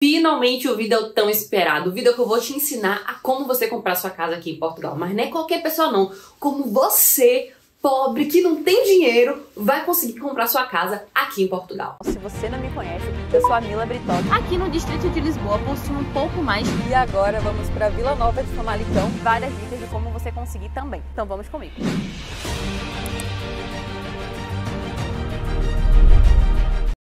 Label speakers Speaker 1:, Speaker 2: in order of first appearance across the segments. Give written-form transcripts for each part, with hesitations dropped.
Speaker 1: Finalmente o vídeo tão esperado, o vídeo que eu vou te ensinar a como você comprar sua casa aqui em Portugal. Mas não é qualquer pessoa não, como você, pobre, que não tem dinheiro, vai conseguir comprar sua casa aqui em Portugal.
Speaker 2: Se você não me conhece, eu sou a Mila Britotti, aqui no distrito de Lisboa, possuo um pouco mais. E agora vamos para Vila Nova de Famalicão, várias dicas de como você conseguir também. Então vamos comigo.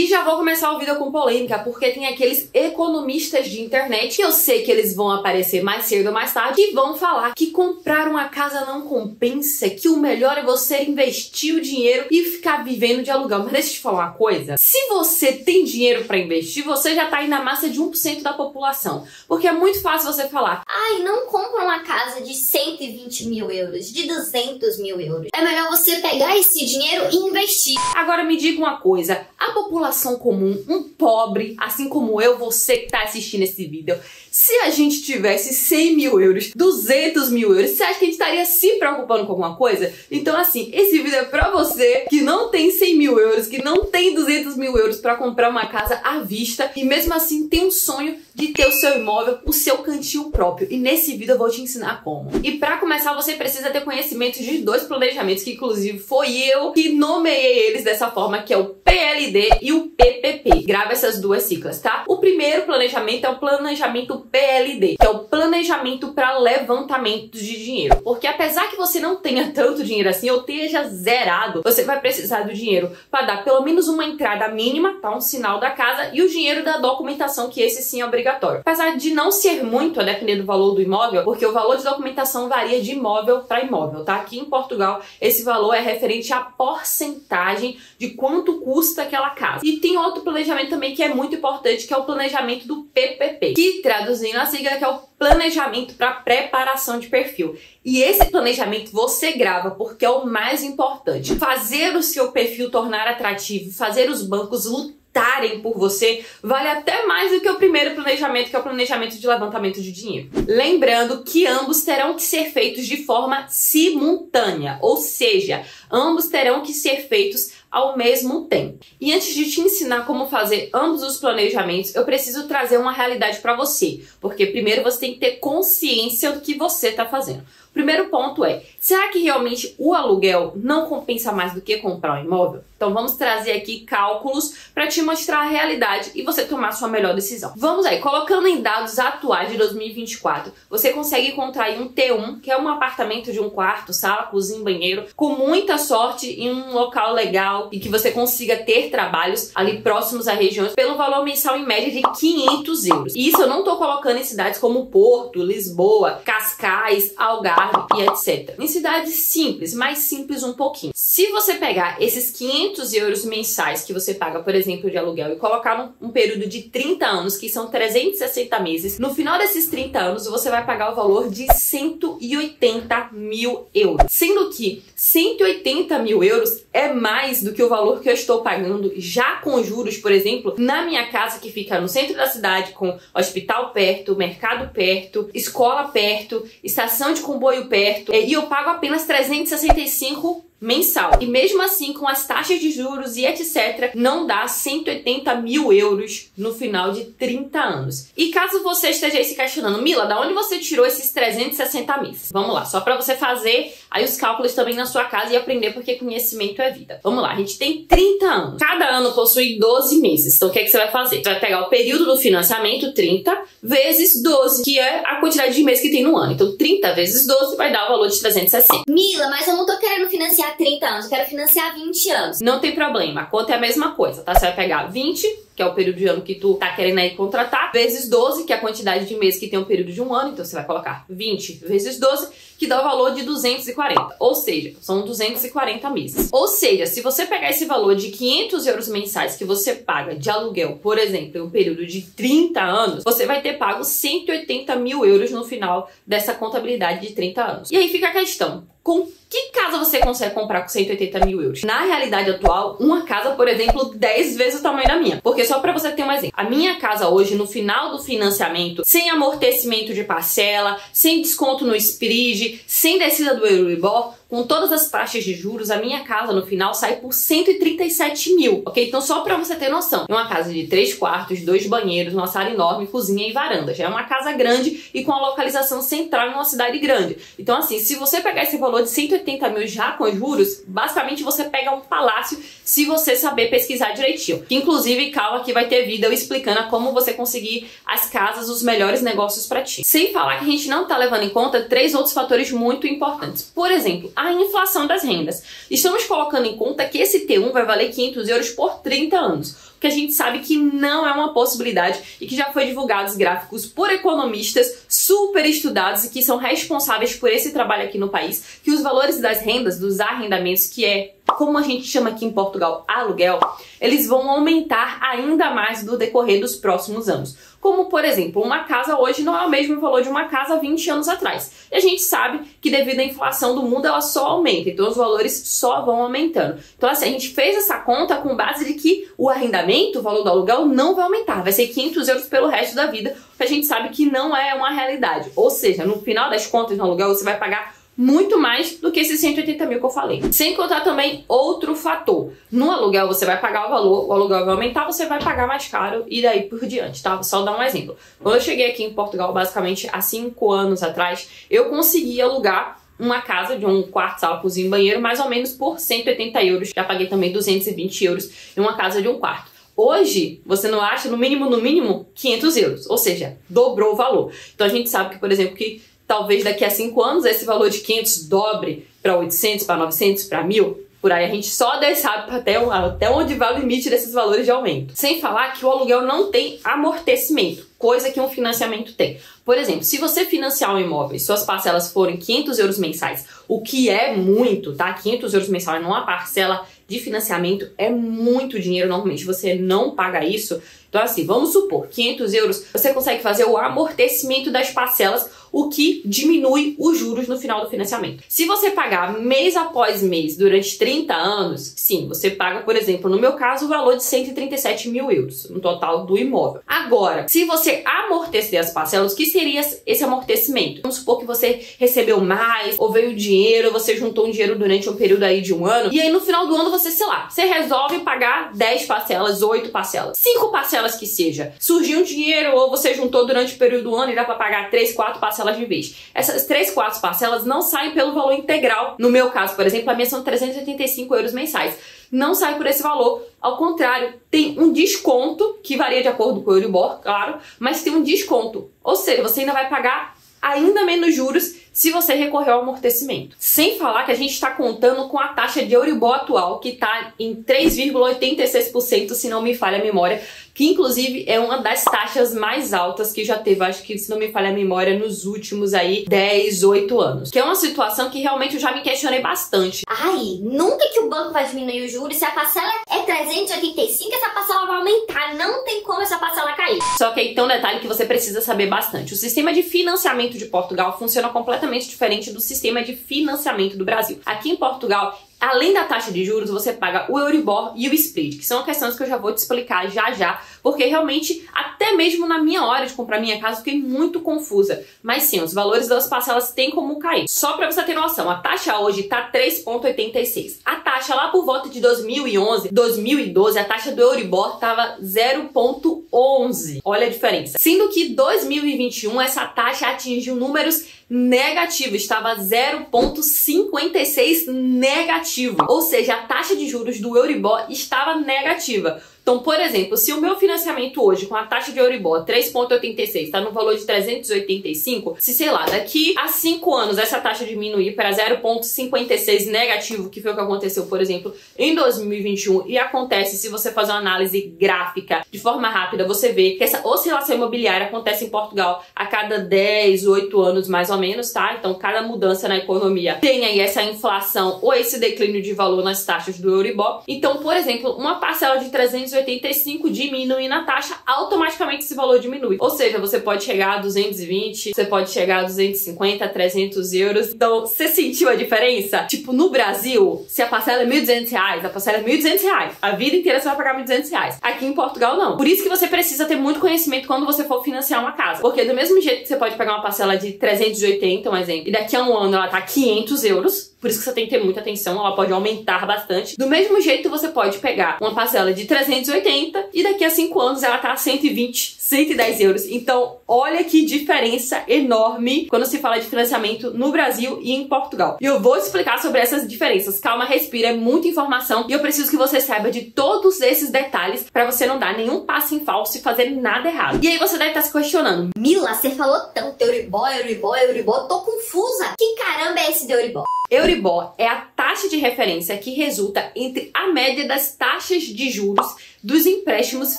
Speaker 1: E já vou começar o vídeo com polêmica, porque tem aqueles economistas de internet, que eu sei que eles vão aparecer mais cedo ou mais tarde, e vão falar que comprar uma casa não compensa, que o melhor é você investir o dinheiro e ficar vivendo de aluguel. Mas deixa eu te falar uma coisa, se você tem dinheiro pra investir, você já tá aí na massa de 1% da população. Porque é muito fácil você falar:
Speaker 3: ai, não compra uma casa de 120 mil euros, de 200 mil euros. É melhor você pegar esse dinheiro e investir.
Speaker 1: Agora me diga uma coisa, a população comum, um pobre, assim como eu, você que tá assistindo esse vídeo, se a gente tivesse 100 mil euros, 200 mil euros, você acha que a gente estaria se preocupando com alguma coisa? Então assim, esse vídeo é pra você que não tem 100 mil euros, que não tem 200 mil euros pra comprar uma casa à vista e mesmo assim tem um sonho de ter o seu imóvel, o seu cantinho próprio. E nesse vídeo eu vou te ensinar como. E pra começar, você precisa ter conhecimento de dois planejamentos, que inclusive foi eu que nomeei eles dessa forma, que é o PLD e o PPP. Grava essas duas siglas, tá? O primeiro planejamento é o planejamento PLD, que é o planejamento para levantamento de dinheiro. Porque apesar que você não tenha tanto dinheiro assim, ou esteja zerado, você vai precisar do dinheiro para dar pelo menos uma entrada mínima, tá? Um sinal da casa, e o dinheiro da documentação, que esse sim é obrigatório. Apesar de não ser muito, a depender do valor do imóvel, porque o valor de documentação varia de imóvel para imóvel, tá? Aqui em Portugal, esse valor é referente à porcentagem de quanto custa aquela casa. E tem outro planejamento também que é muito importante, que é o planejamento do PPP, que traduzindo a sigla, que é o planejamento para preparação de perfil. E esse planejamento você grava porque é o mais importante. Fazer o seu perfil tornar atrativo, fazer os bancos lutarem por você, vale até mais do que o primeiro planejamento, que é o planejamento de levantamento de dinheiro. Lembrando que ambos terão que ser feitos de forma simultânea, ou seja, ambos terão que ser feitos ao mesmo tempo. E antes de te ensinar como fazer ambos os planejamentos, eu preciso trazer uma realidade para você, porque primeiro você tem que ter consciência do que você está fazendo. O primeiro ponto é: será que realmente o aluguel não compensa mais do que comprar um imóvel? Então vamos trazer aqui cálculos para te mostrar a realidade e você tomar a sua melhor decisão. Vamos aí, colocando em dados atuais de 2024, você consegue encontrar aí um T1, que é um apartamento de um quarto, sala, cozinha, banheiro, com muita sorte, em um local legal e que você consiga ter trabalhos ali próximos à região, pelo valor mensal em média de 500 euros. E isso eu não tô colocando em cidades como Porto, Lisboa, Cascais, Algarve e etc. Em cidades simples, mais simples um pouquinho. Se você pegar esses 500 euros mensais que você paga, por exemplo, de aluguel, e colocar um período de 30 anos, que são 360 meses, no final desses 30 anos você vai pagar o valor de 180 mil euros. Sendo que 180 mil euros é mais do que o valor que eu estou pagando já com juros, por exemplo, na minha casa, que fica no centro da cidade, com hospital perto, mercado perto, escola perto, estação de comboio perto, e eu pago apenas 365 mensal. E mesmo assim, com as taxas de juros e etc, não dá 180 mil euros no final de 30 anos. E caso você esteja aí se questionando: Mila, da onde você tirou esses 360 meses? Vamos lá, só para você fazer aí os cálculos também na sua casa e aprender, porque conhecimento é vida. Vamos lá, a gente tem 30 anos. Cada ano possui 12 meses. Então o que é que você vai fazer? Você vai pegar o período do financiamento, 30 vezes 12, que é a quantidade de meses que tem no ano. Então 30 vezes 12 vai dar o valor de 360.
Speaker 3: Mila, mas eu não tô querendo financiar 30 anos, eu quero financiar 20 anos.
Speaker 1: Não tem problema, a conta é a mesma coisa, tá? Você vai pegar 20, que é o período de ano que tu tá querendo aí contratar, vezes 12, que é a quantidade de meses que tem um período de um ano, então você vai colocar 20 vezes 12, que dá o valor de 240, ou seja, são 240 meses. Ou seja, se você pegar esse valor de 500 euros mensais que você paga de aluguel, por exemplo, em um período de 30 anos, você vai ter pago 180 mil euros no final dessa contabilidade de 30 anos. E aí fica a questão: com que casa você consegue comprar com 180 mil euros? Na realidade atual, uma casa, por exemplo, 10 vezes o tamanho da minha. Porque só pra você ter um exemplo, a minha casa hoje, no final do financiamento, sem amortecimento de parcela, sem desconto no Sprige, sem descida do Euribor, com todas as taxas de juros, a minha casa no final sai por 137 mil, ok? Então só pra você ter noção, é uma casa de 3 quartos, 2 banheiros, uma sala enorme, cozinha e varanda. Já é uma casa grande e com a localização central em uma cidade grande. Então assim, se você pegar esse valor de 180 mil já com juros, basicamente você pega um palácio se você saber pesquisar direitinho. Que inclusive, calma que vai ter vídeo eu explicando como você conseguir as casas, os melhores negócios pra ti. Sem falar que a gente não tá levando em conta 3 outros fatores muito importantes. Por exemplo, a inflação das rendas. Estamos colocando em conta que esse T1 vai valer 500 euros por 30 anos. Que a gente sabe que não é uma possibilidade e que já foi divulgados gráficos por economistas super estudados e que são responsáveis por esse trabalho aqui no país, que os valores das rendas, dos arrendamentos, que é como a gente chama aqui em Portugal, aluguel, eles vão aumentar ainda mais no decorrer dos próximos anos. Como, por exemplo, uma casa hoje não é o mesmo valor de uma casa há 20 anos atrás. E a gente sabe que devido à inflação do mundo, ela só aumenta. Então, os valores só vão aumentando. Então, assim, a gente fez essa conta com base de que o arrendamento, o valor do aluguel, não vai aumentar. Vai ser 500 euros pelo resto da vida, porque a gente sabe que não é uma realidade. Ou seja, no final das contas, no aluguel, você vai pagar muito mais do que esses 180 mil que eu falei. Sem contar também outro fator. No aluguel você vai pagar o valor, o aluguel vai aumentar, você vai pagar mais caro e daí por diante, tá? Só dar um exemplo. Quando eu cheguei aqui em Portugal, basicamente há 5 anos atrás, eu consegui alugar uma casa de um quarto, sala, cozinha e banheiro, mais ou menos por 180 euros. Já paguei também 220 euros em uma casa de um quarto. Hoje, você não acha, no mínimo, 500 euros. Ou seja, dobrou o valor. Então a gente sabe que, por exemplo, que talvez daqui a 5 anos esse valor de 500 dobre para 800, para 900, para 1000. Por aí a gente só sabe até onde vai o limite desses valores de aumento. Sem falar que o aluguel não tem amortecimento, coisa que um financiamento tem. Por exemplo, se você financiar um imóvel e suas parcelas forem 500 euros mensais, o que é muito, tá? 500 euros mensais numa parcela de financiamento é muito dinheiro, normalmente você não paga isso. Então assim, vamos supor, 500 euros, você consegue fazer o amortecimento das parcelas, o que diminui os juros no final do financiamento. Se você pagar mês após mês durante 30 anos, sim, você paga, por exemplo, no meu caso, o valor de 137 mil euros no total do imóvel. Agora, se você amortecer as parcelas, o que seria esse amortecimento? Vamos supor que você recebeu mais, ou veio dinheiro, você juntou um dinheiro durante um período aí de um ano, e aí no final do ano você, sei lá, você resolve pagar 10 parcelas, 8 parcelas, 5 parcelas que seja. Surgiu um dinheiro, ou você juntou durante o período do ano e dá pra pagar 3, 4 parcelas de vez. Essas 3, 4 parcelas não saem pelo valor integral. No meu caso, por exemplo, a minha são 385 euros mensais. Não sai por esse valor. Ao contrário, tem um desconto, que varia de acordo com o Euribor, claro, mas tem um desconto. Ou seja, você ainda vai pagar ainda menos juros se você recorrer ao amortecimento. Sem falar que a gente está contando com a taxa de Euribor atual, que está em 3,86%, se não me falha a memória, que inclusive é uma das taxas mais altas que já teve, acho que, se não me falha a memória, nos últimos aí 10, 8 anos. Que é uma situação que realmente eu já me questionei bastante.
Speaker 3: Ai, nunca que o banco vai diminuir os juros. Se a parcela é 385, essa parcela vai aumentar. Não tem como essa parcela cair.
Speaker 1: Só que aí tem um detalhe que você precisa saber bastante. O sistema de financiamento de Portugal funciona completamente diferente do sistema de financiamento do Brasil. Aqui em Portugal, além da taxa de juros, você paga o Euribor e o Split, que são questões que eu já vou te explicar já, porque realmente, até mesmo na minha hora de comprar minha casa, eu fiquei muito confusa. Mas sim, os valores das parcelas têm como cair. Só pra você ter noção, a taxa hoje tá 3,86. A taxa lá por volta de 2011, 2012, a taxa do Euribor tava 0,11. Olha a diferença. Sendo que 2021, essa taxa atingiu números negativos, estava 0,56 negativo. Ou seja, a taxa de juros do Euribor estava negativa. Então, por exemplo, se o meu financiamento hoje, com a taxa de Euribor 3,86, está no valor de 385, se, sei lá, daqui a 5 anos essa taxa diminuir para 0,56 negativo, que foi o que aconteceu, por exemplo, em 2021, e acontece, se você fazer uma análise gráfica de forma rápida, você vê que essa oscilação imobiliária acontece em Portugal a cada 10, 8 anos, mais ou menos, tá? Então, cada mudança na economia tem aí essa inflação ou esse declínio de valor nas taxas do Euribor. Então, por exemplo, uma parcela de 380 385, diminuindo a taxa, automaticamente esse valor diminui. Ou seja, você pode chegar a 220, você pode chegar a 250, 300 euros. Então, você sentiu a diferença? Tipo, no Brasil, se a parcela é R$1.200, a parcela é R$1.200. A vida inteira você vai pagar R$1.200. Aqui em Portugal, não. Por isso que você precisa ter muito conhecimento quando você for financiar uma casa. Porque do mesmo jeito que você pode pegar uma parcela de 380, um exemplo, e daqui a um ano ela tá 500 euros, por isso que você tem que ter muita atenção, ela pode aumentar bastante. Do mesmo jeito, você pode pegar uma parcela de 380 e daqui a 5 anos ela tá 120, 110 euros. Então, olha que diferença enorme quando se fala de financiamento no Brasil e em Portugal. E eu vou explicar sobre essas diferenças. Calma, respira, é muita informação e eu preciso que você saiba de todos esses detalhes pra você não dar nenhum passo em falso e fazer nada errado. E aí você deve estar se questionando:
Speaker 3: Mila, você falou tanto Euribor, tô confusa. Que caramba é esse de Euribor?
Speaker 1: Euribor é a taxa de referência que resulta entre a média das taxas de juros dos empréstimos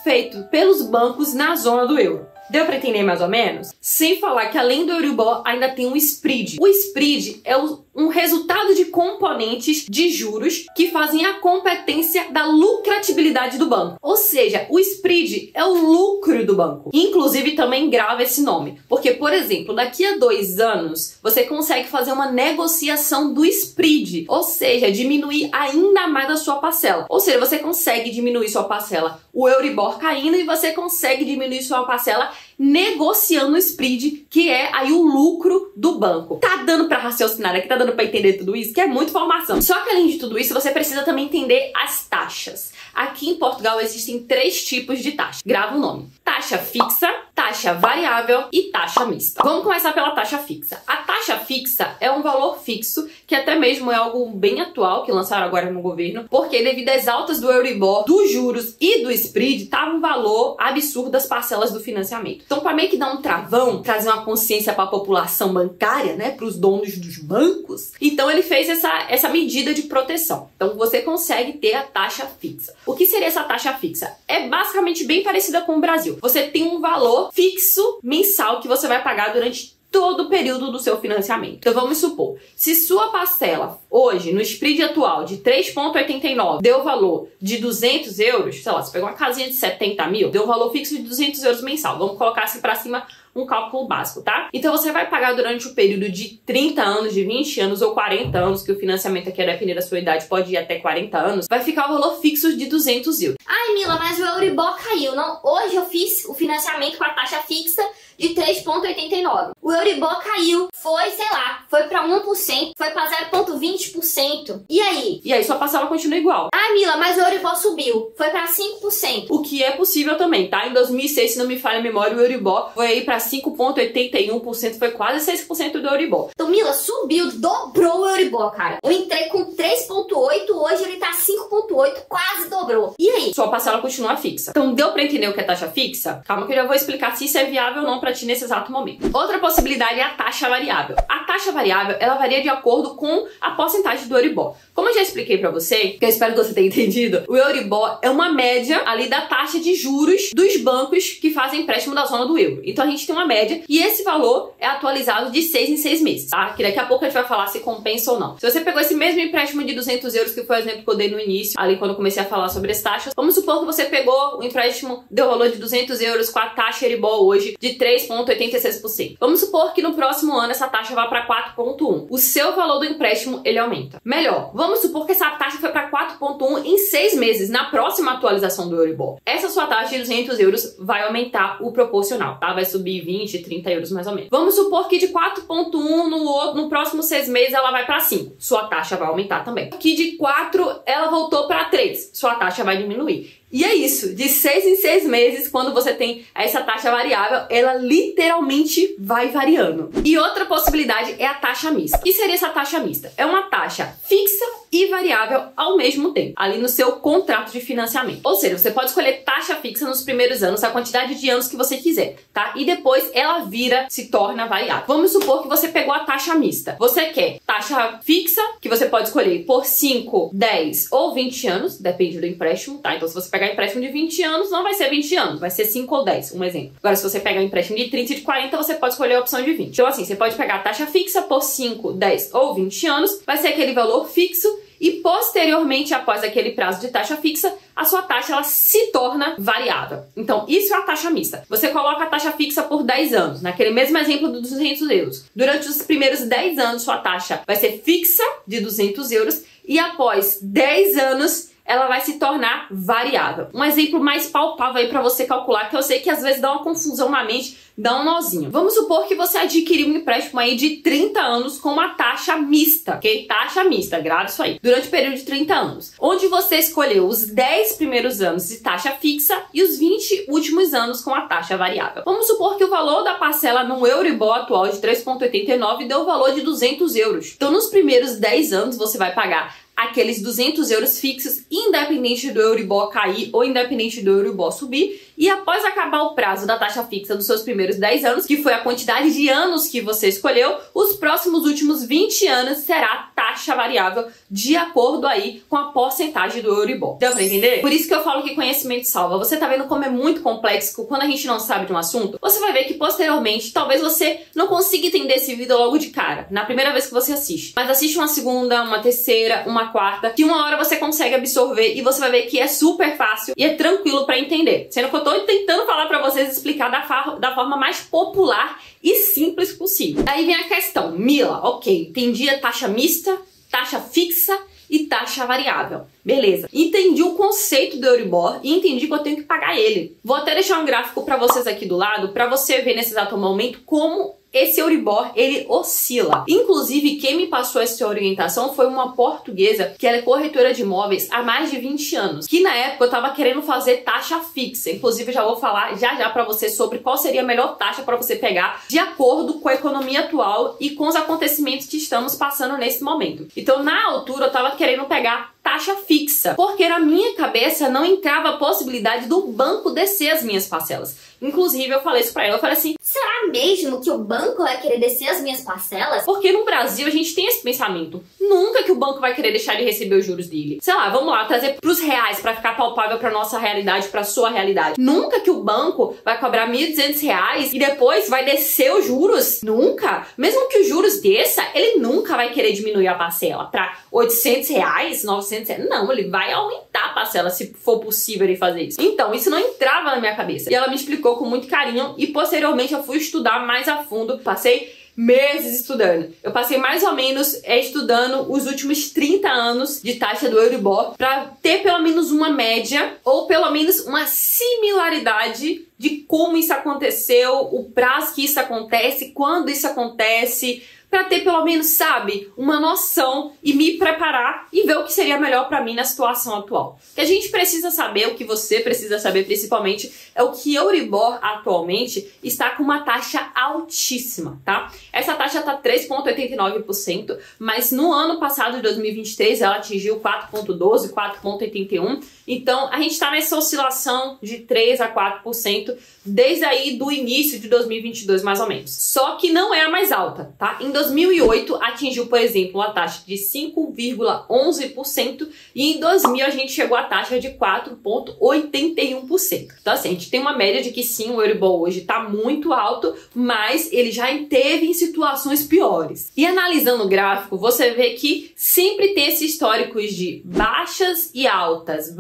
Speaker 1: feitos pelos bancos na zona do euro. Deu pra entender mais ou menos? Sem falar que além do Euribor ainda tem um spread. O spread é um resultado de componentes de juros que fazem a competência da lucratibilidade do banco. Ou seja, o spread é o lucro do banco. Inclusive também grava esse nome. Porque, por exemplo, daqui a 2 anos você consegue fazer uma negociação do spread. Ou seja, diminuir ainda mais a sua parcela. Ou seja, você consegue diminuir sua parcela, o Euribor caindo, e você consegue diminuir sua parcela negociando o spread, que é aí o lucro do banco. Tá dando pra raciocinar aqui? Tá dando pra entender tudo isso? Que é muita informação. Só que além de tudo isso, você precisa também entender as taxas. Aqui em Portugal existem 3 tipos de taxa. Grava o nome: taxa fixa, taxa variável e taxa mista. Vamos começar pela taxa fixa. A taxa fixa é um valor fixo, que até mesmo é algo bem atual, que lançaram agora no governo, porque devido às altas do Euribor, dos juros e do spread, tava um valor absurdo das parcelas do financiamento. Então, para meio que dar um travão, trazer uma consciência para a população bancária, né, para os donos dos bancos, então ele fez essa medida de proteção. Então, você consegue ter a taxa fixa. O que seria essa taxa fixa? É basicamente bem parecida com o Brasil. Você tem um valor fixo mensal que você vai pagar durante todo o período do seu financiamento. Então vamos supor, se sua parcela hoje, no spread atual de 3,89, deu valor de 200 euros, sei lá, você pegou uma casinha de 70 mil, deu um valor fixo de 200 euros mensal. Vamos colocar assim pra cima um cálculo básico, tá? Então você vai pagar durante o período de 30 anos, de 20 anos ou 40 anos, que o financiamento aqui, a depender da sua idade, pode ir até 40 anos, vai ficar o valor fixo de 200 euros.
Speaker 3: Ai, Mila, mas o Euribor caiu, não? Hoje eu fiz o financiamento com a taxa fixa de 3,89. O Euribor caiu, foi, sei lá, foi pra 1%, foi pra 0,20%. E aí?
Speaker 1: E aí sua parcela continua igual.
Speaker 3: Ah, Mila, mas o Euribor subiu, foi pra 5%.
Speaker 1: O que é possível também, tá? Em 2006, se não me falha a memória, o Euribor foi aí pra 5,81%, foi quase 6% do Euribor.
Speaker 3: Então, Mila, subiu, dobrou o Euribor, cara. Eu entrei com 3,8, hoje ele tá 5,8, quase dobrou. E aí?
Speaker 1: Sua parcela continua fixa. Então, deu pra entender o que é taxa fixa? Calma que eu já vou explicar se isso é viável ou não pra ti nesse exato momento. Outra possibilidade é a taxa variável. A taxa variável, ela varia de acordo com a porcentagem do Euribor. Como eu já expliquei pra você, que eu espero que você tenha entendido, o Euribor é uma média ali da taxa de juros dos bancos que fazem empréstimo da zona do euro. Então a gente tem uma média e esse valor é atualizado de 6 em 6 meses, tá? Que daqui a pouco a gente vai falar se compensa ou não. Se você pegou esse mesmo empréstimo de 200 euros, que foi o exemplo que eu dei no início, ali quando eu comecei a falar sobre as taxas, vamos supor que você pegou o empréstimo, deu valor de 200 euros com a taxa Euribor hoje de 3,86%. Vamos supor que no próximo ano essa taxa vá para 4,1%. O seu valor do empréstimo, ele aumenta. Melhor, vamos supor que essa taxa foi para 4,1% em 6 meses, na próxima atualização do Euribor. Essa sua taxa de 200 euros vai aumentar o proporcional, tá? Vai subir 20, 30 euros mais ou menos. Vamos supor que de 4,1% no próximo 6 meses ela vai para 5%. Sua taxa vai aumentar também. Que de 4% ela voltou para 3%. Sua taxa vai diminuir. E é isso, de 6 em 6 meses, quando você tem essa taxa variável, ela literalmente vai variando. E outra possibilidade é a taxa mista. O que seria essa taxa mista? É uma taxa fixa e variável ao mesmo tempo, ali no seu contrato de financiamento. Ou seja, você pode escolher taxa fixa nos primeiros anos, a quantidade de anos que você quiser, tá? E depois ela se torna variável. Vamos supor que você pegou a taxa mista. Você quer taxa fixa, que você pode escolher por 5, 10 ou 20 anos, depende do empréstimo, tá? Então se você pegar empréstimo de 20 anos, não vai ser 20 anos, vai ser 5 ou 10, um exemplo. Agora, se você pegar um empréstimo de 30 e de 40, você pode escolher a opção de 20. Então, assim, você pode pegar a taxa fixa por 5, 10 ou 20 anos, vai ser aquele valor fixo e posteriormente, após aquele prazo de taxa fixa, a sua taxa ela se torna variável. Então, isso é a taxa mista. Você coloca a taxa fixa por 10 anos, naquele mesmo exemplo dos 200 euros. Durante os primeiros 10 anos, sua taxa vai ser fixa de 200 euros e após 10 anos, ela vai se tornar variável. Um exemplo mais palpável aí para você calcular, que eu sei que às vezes dá uma confusão na mente, dá um nozinho. Vamos supor que você adquiriu um empréstimo aí de 30 anos com uma taxa mista, ok? Taxa mista, grave isso aí. Durante o período de 30 anos, onde você escolheu os 10 primeiros anos de taxa fixa e os 20 últimos anos com a taxa variável. Vamos supor que o valor da parcela no Euribor atual de 3,89 deu o valor de 200 euros. Então, nos primeiros 10 anos, você vai pagar aqueles 200 euros fixos, independente do Euribor cair ou independente do Euribor subir, e após acabar o prazo da taxa fixa dos seus primeiros 10 anos, que foi a quantidade de anos que você escolheu, os próximos últimos 20 anos será taxa variável de acordo aí com a porcentagem do Euribor. Deu pra entender? Por isso que eu falo que conhecimento salva. Você tá vendo como é muito complexo quando a gente não sabe de um assunto? Você vai ver que posteriormente, talvez você não consiga entender esse vídeo logo de cara, na primeira vez que você assiste. Mas assiste uma segunda, uma terceira, uma quarta, que uma hora você consegue absorver e você vai ver que é super fácil e é tranquilo pra entender. Sendo que eu tô tentando falar pra vocês explicar da forma mais popular e simples possível. Aí vem a questão, Mila, ok, entendi a taxa mista, taxa fixa e taxa variável. Beleza, entendi o conceito do Euribor e entendi que eu tenho que pagar ele. Vou até deixar um gráfico pra vocês aqui do lado, pra você ver nesse exato momento como esse Euribor, ele oscila. Inclusive, quem me passou essa orientação foi uma portuguesa, que ela é corretora de imóveis há mais de 20 anos, que na época eu tava querendo fazer taxa fixa. Inclusive, eu já vou falar já pra você sobre qual seria a melhor taxa para você pegar de acordo com a economia atual e com os acontecimentos que estamos passando nesse momento. Então, na altura, eu tava querendo pegar taxa fixa, porque na minha cabeça não entrava a possibilidade do banco descer as minhas parcelas. Inclusive, eu falei isso pra ela, eu falei assim,
Speaker 3: será mesmo que o banco vai querer descer as minhas parcelas?
Speaker 1: Porque no Brasil a gente tem esse pensamento, nunca que o banco vai querer deixar de receber os juros dele. Sei lá, vamos lá, trazer pros reais pra ficar palpável pra nossa realidade, pra sua realidade. Nunca que o banco vai cobrar R$1.200 e depois vai descer os juros. Nunca. Mesmo que os juros desça, ele nunca vai querer diminuir a parcela pra R$800, R$900. Não, ele vai aumentar a parcela se for possível ele fazer isso. Então, isso não entrava na minha cabeça. E ela me explicou com muito carinho e posteriormente eu fui estudar mais a fundo. Passei meses estudando. Eu passei mais ou menos estudando os últimos 30 anos de taxa do Euribor para ter pelo menos uma média ou pelo menos uma similaridade de como isso aconteceu, o prazo que isso acontece, quando isso acontece, para ter pelo menos, sabe, uma noção e me preparar e ver o que seria melhor para mim na situação atual. O que a gente precisa saber, o que você precisa saber principalmente, é o que Euribor atualmente está com uma taxa altíssima, tá? Essa taxa tá 3,89%, mas no ano passado, de 2023, ela atingiu 4,12%, 4,81%. Então, a gente está nessa oscilação de 3 a 4% desde aí do início de 2022, mais ou menos. Só que não é a mais alta, tá? Em 2008, atingiu, por exemplo, uma taxa de 5,11% e em 2000 a gente chegou à taxa de 4,81%. Então, assim, a gente tem uma média de que sim, o Euribor hoje está muito alto, mas ele já esteve em situações piores. E analisando o gráfico, você vê que sempre tem esses históricos de baixas e altas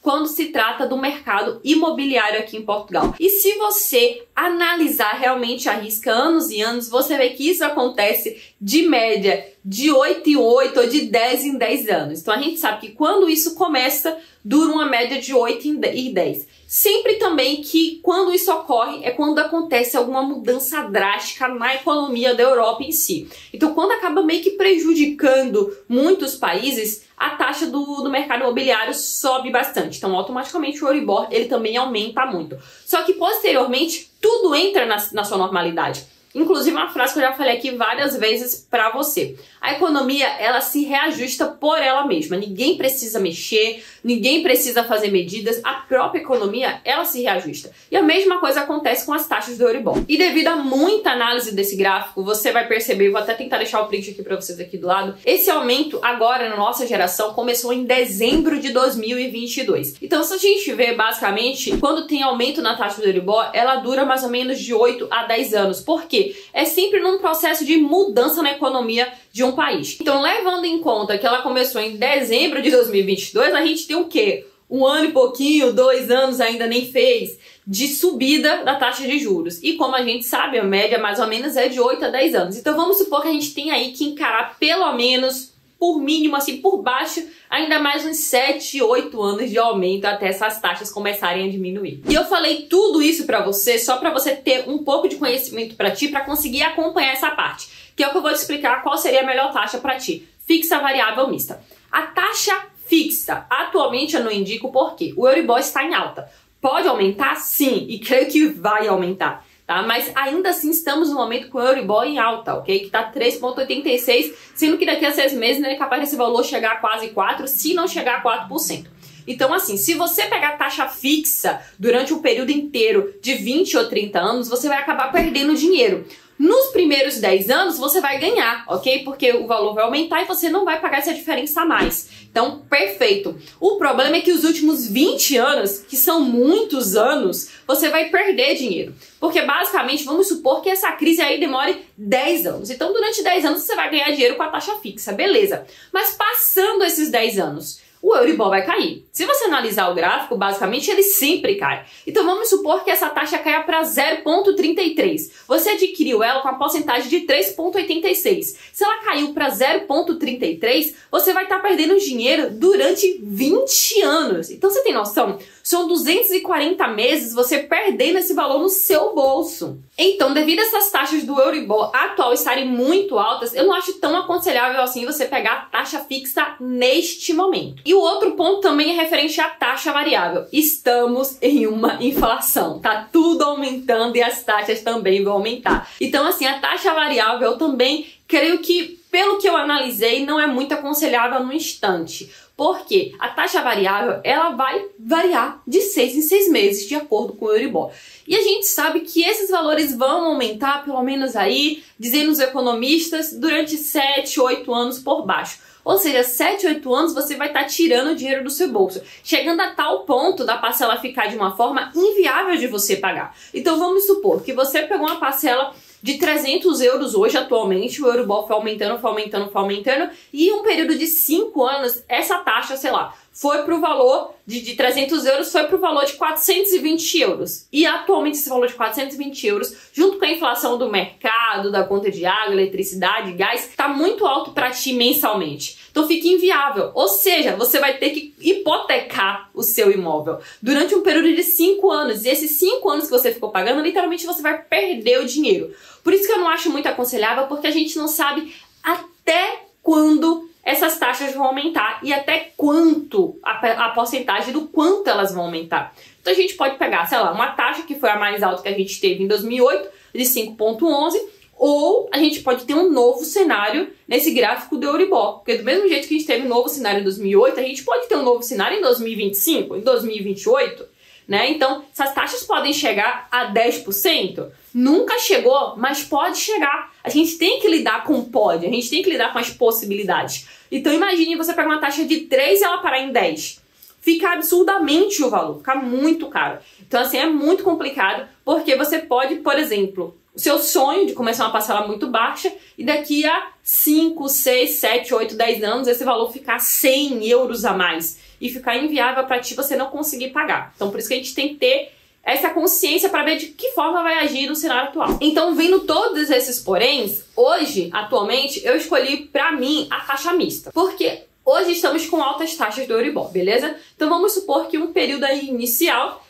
Speaker 1: quando se trata do mercado imobiliário aqui em Portugal. E se você analisar realmente a risca anos e anos, você vê que isso acontece de média de 8 em 8 ou de 10 em 10 anos. Então a gente sabe que quando isso começa, dura uma média de 8 em 10. Sempre também que quando isso ocorre é quando acontece alguma mudança drástica na economia da Europa em si. Então quando acaba meio que prejudicando muitos países, a taxa do mercado imobiliário sobe bastante. Então automaticamente o Euribor ele também aumenta muito. Só que posteriormente tudo entra na sua normalidade. Inclusive uma frase que eu já falei aqui várias vezes pra você. A economia, ela se reajusta por ela mesma. Ninguém precisa mexer, ninguém precisa fazer medidas. A própria economia, ela se reajusta. E a mesma coisa acontece com as taxas do Euribor. E devido a muita análise desse gráfico, você vai perceber, vou até tentar deixar o print aqui pra vocês aqui do lado, esse aumento agora na nossa geração começou em dezembro de 2022. Então se a gente vê basicamente, quando tem aumento na taxa do Euribor, ela dura mais ou menos de 8 a 10 anos. Por quê? quê? É sempre num processo de mudança na economia de um país. Então, levando em conta que ela começou em dezembro de 2022, a gente tem o quê? 1 ano e pouquinho, 2 anos ainda nem fez, de subida da taxa de juros. E como a gente sabe, a média mais ou menos é de 8 a 10 anos. Então vamos supor que a gente tem aí que encarar pelo menos, por mínimo, assim, por baixo, ainda mais uns 7, 8 anos de aumento até essas taxas começarem a diminuir. E eu falei tudo isso pra você, só pra você ter um pouco de conhecimento pra ti, pra conseguir acompanhar essa parte, que é o que eu vou te explicar qual seria a melhor taxa pra ti. Fixa, variável, mista. A taxa fixa, atualmente eu não indico por quê. O Euribor está em alta. Pode aumentar? Sim, e creio que vai aumentar, tá? Mas ainda assim estamos no momento com o Euribor em alta, ok? Que tá 3,86, sendo que daqui a 6 meses é capaz desse valor chegar a quase 4, se não chegar a 4%. Então, assim, se você pegar taxa fixa durante o período inteiro de 20 ou 30 anos, você vai acabar perdendo dinheiro. Nos primeiros 10 anos, você vai ganhar, ok? Porque o valor vai aumentar e você não vai pagar essa diferença a mais. Então, perfeito. O problema é que os últimos 20 anos, que são muitos anos, você vai perder dinheiro. Porque, basicamente, vamos supor que essa crise aí demore 10 anos. Então, durante 10 anos, você vai ganhar dinheiro com a taxa fixa, beleza. Mas passando esses 10 anos, o Euribor vai cair. Se você analisar o gráfico, basicamente, ele sempre cai. Então, vamos supor que essa taxa caia para 0,33. Você adquiriu ela com a porcentagem de 3,86. Se ela caiu para 0,33, você vai estar perdendo dinheiro durante 20 anos. Então, você tem noção? São 240 meses você perdendo esse valor no seu bolso. Então, devido a essas taxas do Euribor atual estarem muito altas, eu não acho tão aconselhável assim você pegar a taxa fixa neste momento. E o outro ponto também é referente à taxa variável. Estamos em uma inflação, tá tudo aumentando e as taxas também vão aumentar. Então, assim, a taxa variável eu também creio que, pelo que eu analisei, não é muito aconselhável no instante. Porque a taxa variável, ela vai variar de 6 em 6 meses, de acordo com o Euribor. E a gente sabe que esses valores vão aumentar, pelo menos aí, dizendo os economistas, durante 7, 8 anos por baixo. Ou seja, 7, 8 anos você vai estar tirando dinheiro do seu bolso, chegando a tal ponto da parcela ficar de uma forma inviável de você pagar. Então vamos supor que você pegou uma parcela de 300 euros hoje, atualmente, o Euribor foi aumentando, e em um período de 5 anos, essa taxa, sei lá, foi pro valor de 300 euros, foi pro valor de 420 euros. E atualmente esse valor de 420 euros, junto com a inflação do mercado, da conta de água, eletricidade, gás, tá muito alto para ti mensalmente. Então fica inviável. Ou seja, você vai ter que hipotecar o seu imóvel durante um período de 5 anos. E esses 5 anos que você ficou pagando, literalmente você vai perder o dinheiro. Por isso que eu não acho muito aconselhável, porque a gente não sabe até quando essas taxas vão aumentar e até quanto, a porcentagem do quanto elas vão aumentar. Então a gente pode pegar, sei lá, uma taxa que foi a mais alta que a gente teve em 2008, de 5,11, ou a gente pode ter um novo cenário nesse gráfico do Euribor. Porque do mesmo jeito que a gente teve um novo cenário em 2008, a gente pode ter um novo cenário em 2025, em 2028, né? Então, essas taxas podem chegar a 10%. Nunca chegou, mas pode chegar. A gente tem que lidar com o pode, a gente tem que lidar com as possibilidades. Então imagine você pegar uma taxa de 3 e ela parar em 10. Fica absurdamente o valor, fica muito caro. Então assim, é muito complicado, porque você pode, por exemplo, o seu sonho de começar uma parcela muito baixa e daqui a 5, 6, 7, 8, 10 anos esse valor ficar 100 euros a mais e ficar inviável para ti, você não conseguir pagar. Então por isso que a gente tem que ter essa consciência para ver de que forma vai agir no cenário atual. Então, vendo todos esses poréns, hoje, atualmente, eu escolhi para mim a taxa mista. Porque hoje estamos com altas taxas do Euribor, beleza? Então vamos supor que um período aí inicial,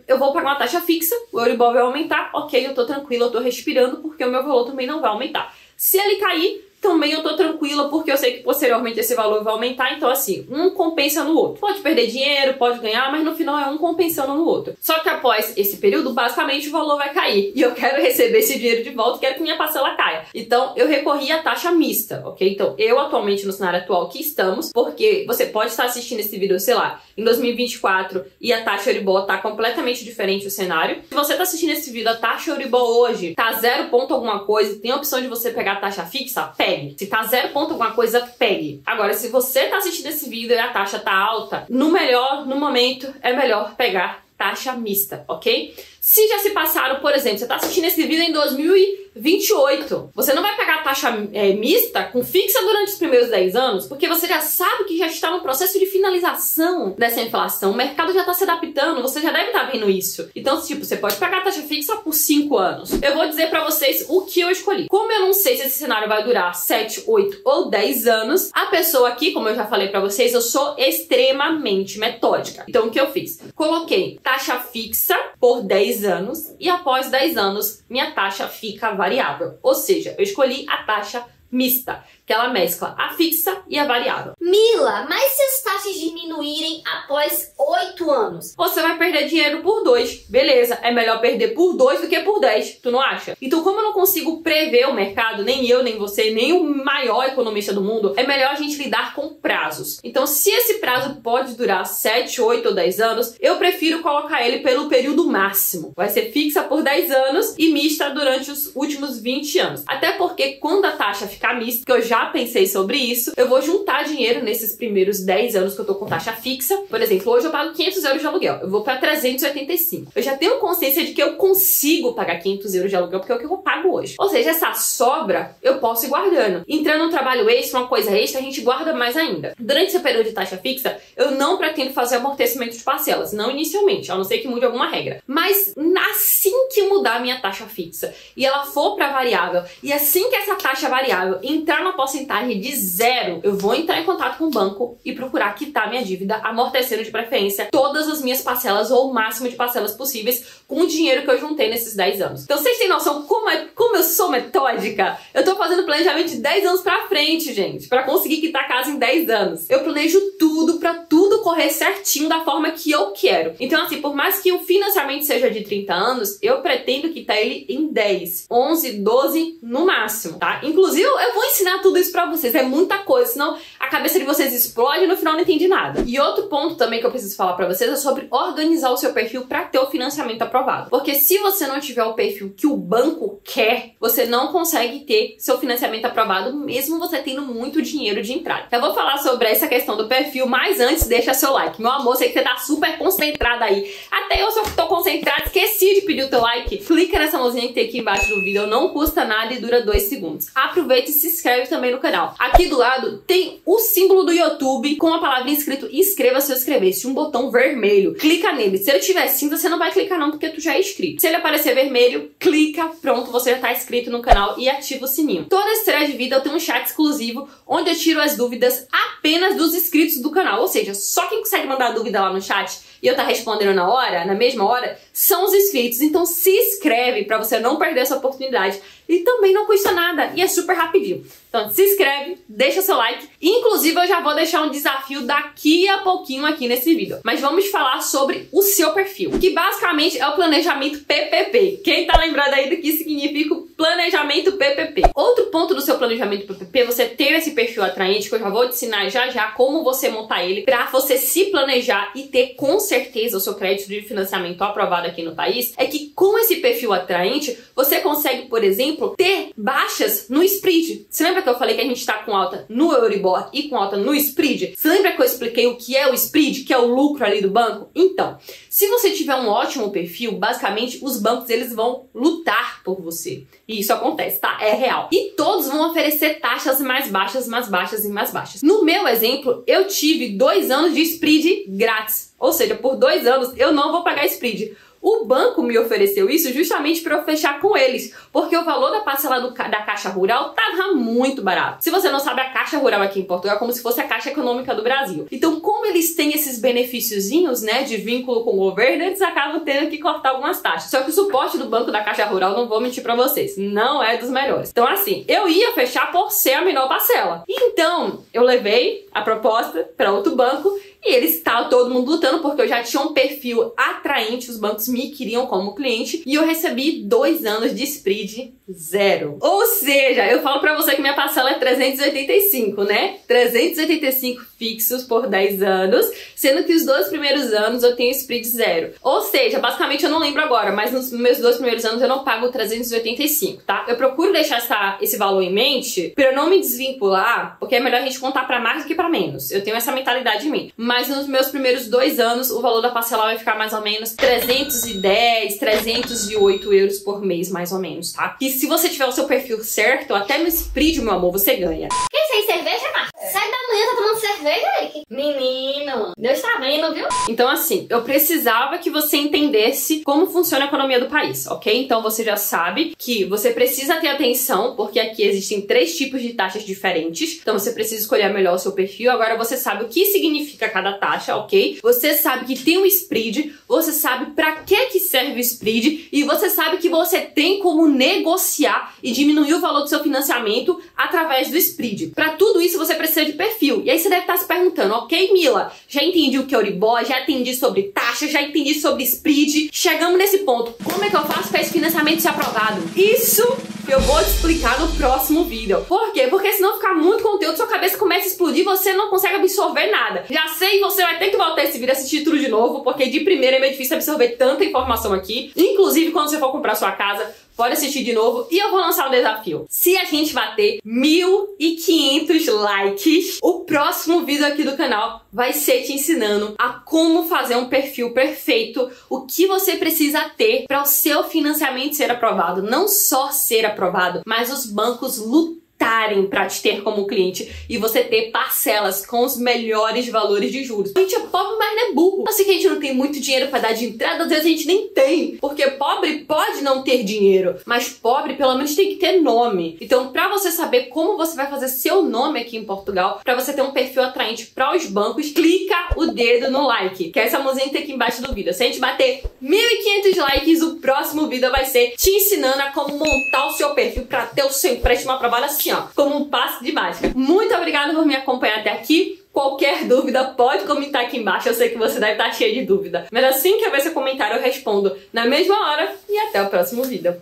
Speaker 1: eu vou pagar uma taxa fixa, o Euribor vai aumentar, ok, eu tô tranquila, eu tô respirando, porque o meu valor também não vai aumentar. Se ele cair, também eu tô tranquila, porque eu sei que posteriormente esse valor vai aumentar, então assim, um compensa no outro. Pode perder dinheiro, pode ganhar, mas no final é um compensando no outro. Só que após esse período, basicamente o valor vai cair. E eu quero receber esse dinheiro de volta, quero que minha parcela caia. Então eu recorri à taxa mista, ok? Então eu atualmente, no cenário atual que estamos, porque você pode estar assistindo esse vídeo, sei lá, em 2024 e a taxa Euribor tá completamente diferente o cenário. Se você tá assistindo esse vídeo, a taxa Euribor hoje tá 0 ponto alguma coisa, tem a opção de você pegar a taxa fixa, pegue. Se tá 0 ponto alguma coisa, pegue. Agora, se você tá assistindo esse vídeo e a taxa tá alta, no momento, é melhor pegar taxa mista, ok? Se já se passaram, por exemplo, você tá assistindo esse vídeo em 2028, você não vai pagar a taxa mista com fixa durante os primeiros 10 anos, porque você já sabe que já está no processo de finalização dessa inflação, o mercado já está se adaptando, você já deve estar vendo isso. Então, tipo, você pode pagar a taxa fixa por 5 anos. Eu vou dizer pra vocês o que eu escolhi. Como eu não sei se esse cenário vai durar 7, 8 ou 10 anos, a pessoa aqui, como eu já falei pra vocês, eu sou extremamente metódica. Então, o que eu fiz? Coloquei taxa fixa por 10 anos e após 10 anos, minha taxa fica variável. Ou seja, eu escolhi a taxa mista, que ela mescla a fixa e a variável.
Speaker 3: Mila, mas se as taxas diminuírem após 8 anos?
Speaker 1: Você vai perder dinheiro por 2. Beleza, é melhor perder por 2 do que por 10, tu não acha? Então, como eu não consigo prever o mercado, nem eu, nem você, nem o maior economista do mundo, é melhor a gente lidar com prazos. Então, se esse prazo pode durar 7, 8 ou 10 anos, eu prefiro colocar ele pelo período máximo. Vai ser fixa por 10 anos e mista durante os últimos 20 anos. Até porque quando a taxa ficar mista, que eu já pensei sobre isso, eu vou juntar dinheiro nesses primeiros 10 anos que eu tô com taxa fixa. Por exemplo, hoje eu pago 500 euros de aluguel, eu vou pra 385. Eu já tenho consciência de que eu consigo pagar 500 euros de aluguel, porque é o que eu pago hoje. Ou seja, essa sobra eu posso ir guardando. Entrando num trabalho extra, uma coisa extra, a gente guarda mais ainda. Durante esse período de taxa fixa, eu não pretendo fazer amortecimento de parcelas, não inicialmente, a não ser que mude alguma regra. Mas assim que mudar a minha taxa fixa e ela for pra variável, e assim que essa taxa variável entrar na porcentagem de 0, eu vou entrar em contato com o banco e procurar quitar minha dívida, amortecendo de preferência todas as minhas parcelas ou o máximo de parcelas possíveis com o dinheiro que eu juntei nesses 10 anos. Então vocês têm noção como eu sou metódica? Eu tô fazendo planejamento de 10 anos pra frente, gente, pra conseguir quitar a casa em 10 anos. Eu planejo tudo pra tudo correr certinho da forma que eu quero. Então assim, por mais que o financiamento seja de 30 anos, eu pretendo quitar ele em 10, 11, 12 no máximo, tá? Inclusive, eu vou ensinar tudo isso pra vocês, é muita coisa, senão a cabeça de vocês explode e no final não entende nada. E outro ponto também que eu preciso falar pra vocês é sobre organizar o seu perfil pra ter o financiamento aprovado. Porque se você não tiver o perfil que o banco quer, você não consegue ter seu financiamento aprovado, mesmo você tendo muito dinheiro de entrada. Eu vou falar sobre essa questão do perfil, mas antes deixa seu like. Meu amor, sei que você tá super concentrada aí. Até eu só tô concentrada, esqueci de pedir o teu like. Clica nessa mãozinha que tem aqui embaixo do vídeo, não custa nada e dura 2 segundos. Aproveita e se inscreve também no canal. Aqui do lado tem o símbolo do YouTube com a palavra escrito inscreva-se ou inscrever-se, um botão vermelho. Clica nele. Se ele tiver cinza, você não vai clicar não, porque tu já é inscrito. Se ele aparecer vermelho, clica, pronto, você já tá inscrito no canal e ativa o sininho. Toda estreia de vídeo eu tenho um chat exclusivo onde eu tiro as dúvidas apenas dos inscritos do canal. Ou seja, só quem consegue mandar dúvida lá no chat e eu tá respondendo na hora, na mesma hora, são os inscritos. Então se inscreve pra você não perder essa oportunidade. E também não custa nada e é super rapidinho. Então se inscreve, deixa seu like. Inclusive eu já vou deixar um desafio daqui a pouquinho aqui nesse vídeo. Mas vamos falar sobre o seu perfil, que basicamente é o planejamento PPP. Quem tá lembrado aí do que significa o planejamento PPP? Outro ponto do seu planejamento PPP é você ter esse perfil atraente, que eu já vou te ensinar já como você montar ele pra você se planejar e ter com certeza o seu crédito de financiamento aprovado aqui no país. É que com esse perfil atraente, você consegue, por exemplo, ter baixas no spread. Você lembra que eu falei que a gente tá com alta no Euribor e com alta no spread? Você lembra que eu expliquei o que é o spread, que é o lucro ali do banco? Então, se você tiver um ótimo perfil, basicamente os bancos eles vão lutar por você. E isso acontece, tá? É real. E todos vão oferecer taxas mais baixas, mais baixas e mais baixas. No meu exemplo, eu tive 2 anos de spread grátis. Ou seja, por 2 anos eu não vou pagar spread. O banco me ofereceu isso justamente para eu fechar com eles, porque o valor da parcela da Caixa Rural tava muito barato. Se você não sabe, a Caixa Rural aqui em Portugal é como se fosse a Caixa Econômica do Brasil. Então, como eles têm esses benefíciozinhos, né, de vínculo com o governo, eles acabam tendo que cortar algumas taxas. Só que o suporte do banco da Caixa Rural, não vou mentir para vocês, não é dos melhores. Então, assim, eu ia fechar por ser a menor parcela. Então, eu levei a proposta para outro banco e eles estavam todo mundo lutando porque eu já tinha um perfil atraente, os bancos me queriam como cliente e eu recebi 2 anos de spread 0. Ou seja, eu falo pra você que minha parcela é 385, né? 385 fixos por 10 anos, sendo que os 2 primeiros anos eu tenho spread 0. Ou seja, basicamente eu não lembro agora, mas nos meus 2 primeiros anos eu não pago 385, tá? Eu procuro deixar esse valor em mente pra eu não me desvincular, porque é melhor a gente contar pra mais do que pra menos. Eu tenho essa mentalidade em mim. mas nos meus primeiros 2 anos o valor da parcela vai ficar mais ou menos 310, 308 euros por mês, mais ou menos, tá? E se você tiver o seu perfil certo, até no Spread, meu amor, você ganha.
Speaker 3: Quer sem cerveja, Marcos? Sai da manhã, tá tomando cerveja, Eric? Menino, Deus tá vendo, viu?
Speaker 1: Então, assim, eu precisava que você entendesse como funciona a economia do país, ok? Então você já sabe que você precisa ter atenção, porque aqui existem 3 tipos de taxas diferentes. Então você precisa escolher melhor o seu perfil. Agora você sabe o que significa cada taxa, ok? Você sabe que tem um Spread, você sabe pra que serve o Spread e você sabe que você tem como negociar e diminuir o valor do seu financiamento através do Spread. Pra tudo isso você precisa de perfil. E aí você deve estar se perguntando, ok, Mila, já entendi o que é Euribor, já entendi sobre taxa, já entendi sobre Spread. Chegamos nesse ponto. Como é que eu faço para esse financiamento ser aprovado? Isso eu vou te explicar no próximo vídeo. Por quê? Porque senão ficar muito conteúdo, sua cabeça começa a explodir, você não consegue absorver nada. Já sei, você vai ter que voltar esse vídeo e assistir tudo de novo, porque de primeira é meio difícil absorver tanta informação aqui. Inclusive, quando você for comprar sua casa, pode assistir de novo e eu vou lançar um desafio. Se a gente bater 1.500 likes, o próximo vídeo aqui do canal vai ser te ensinando a como fazer um perfil perfeito, o que você precisa ter para o seu financiamento ser aprovado. Não só ser aprovado, mas os bancos lutarem para te ter como cliente e você ter parcelas com os melhores valores de juros. A gente é pobre, mas não é burro. Assim que a gente não tem muito dinheiro para dar de entrada, às vezes a gente nem tem. Porque pobre pode não ter dinheiro, mas pobre pelo menos tem que ter nome. Então, para você saber como você vai fazer seu nome aqui em Portugal, para você ter um perfil atraente para os bancos, clica o dedo no like, que é essa mãozinha que tem aqui embaixo do vídeo. Se a gente bater 1.500 likes, o próximo vídeo vai ser te ensinando a como montar o seu perfil para ter o seu empréstimo aprovado assim, ó, como um passe de mágica. Muito obrigada por me acompanhar até aqui. Qualquer dúvida pode comentar aqui embaixo, eu sei que você deve estar cheio de dúvida. Mas assim que eu ver seu comentário eu respondo na mesma hora e até o próximo vídeo.